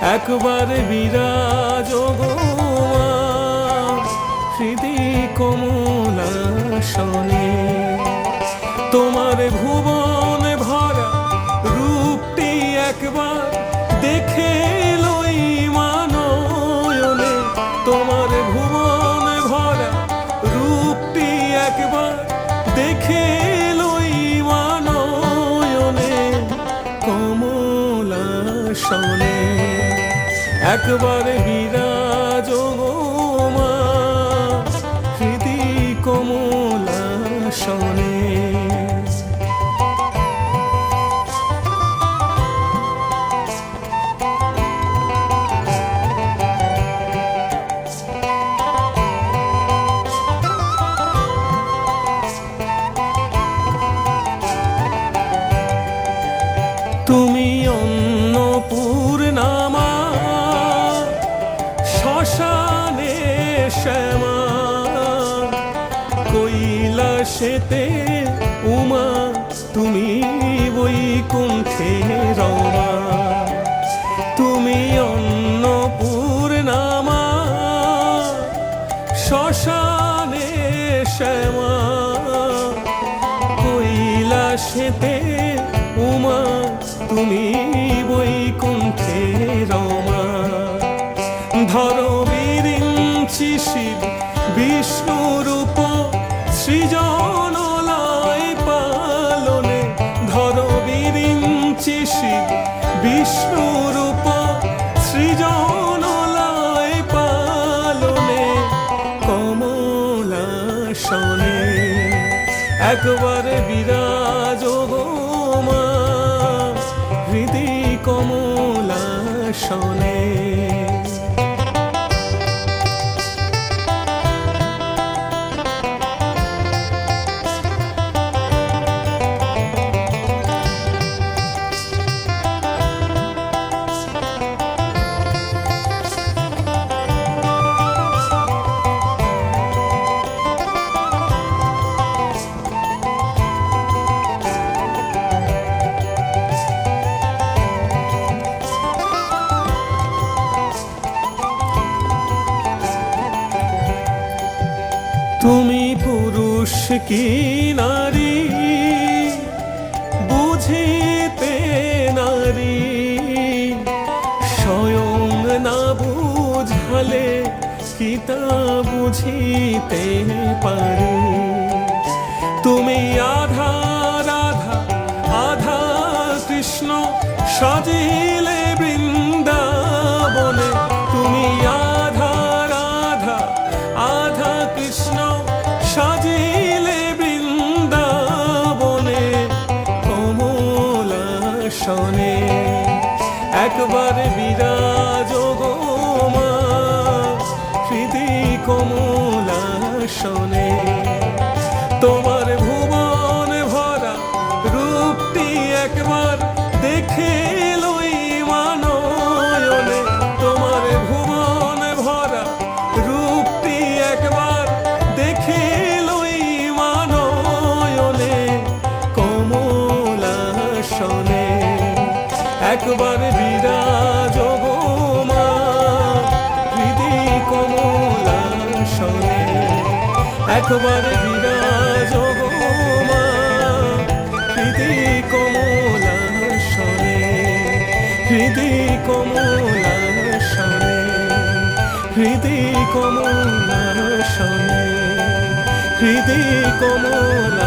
একবার বিরাজ গো মা হৃদি কমলাসনে। তোমার ভুবন ভরা রূপটি একবার দেখে লই মানয়নে। তোমার ভুবন ভরা রূপটি একবার দেখে লই মানয়নে কমলাসনে। একবার বিরাজ গো মা হৃদি কমলাসনে। তুমি অন্নপূর্ণা মা শ্মশানে শ্যামা, কৈলাসেতে উমা তুমি বৈকুণ্ঠে রমা। তুমি অন্নপূর্ণা মা শ্মশানে শ্যামা, কৈলাসেতে উমা তুমি বৈকুণ্ঠে রমা। ধরো বিরিঞ্চি শিব বিষ্ণুরূপ সৃজনলয় পালনে। ধরো বিরিঞ্চি শিব বিষ্ণুরূপ সৃজনলয় পালনে কমলাসনে। একবার বিরাজ গো মা হৃদি কমলাসনে। তুমি পুরুষ কি নারী বুঝিতে নারী, স্বয়ং না বুঝালে কি তা বুঝিতে পারি। তুমি আধা রাধা আধা কৃষ্ণ সাজিলে বৃন্দাবনে। তুমি আধা রাধা আধা কৃষ্ণ সাজিলে বৃন্দাবনে কমলাসনে। একবার বিরাজ গো মা হৃদি কমলাসনে। তোমার ভুবন ভরা রূপটি একবার দেখে লই মানয়নে। তোমার ভুবন ভরা রূপটি একবার দেখে লই মানয়নে কমলাসনে। একবার বিরাজ গো মা হৃদি কমলাসনে। একবার বিরাজ গো মা হৃদি কমলাসনে। হৃদি কমলাসনে। হৃদি কমলাসনে। হৃদি কমলা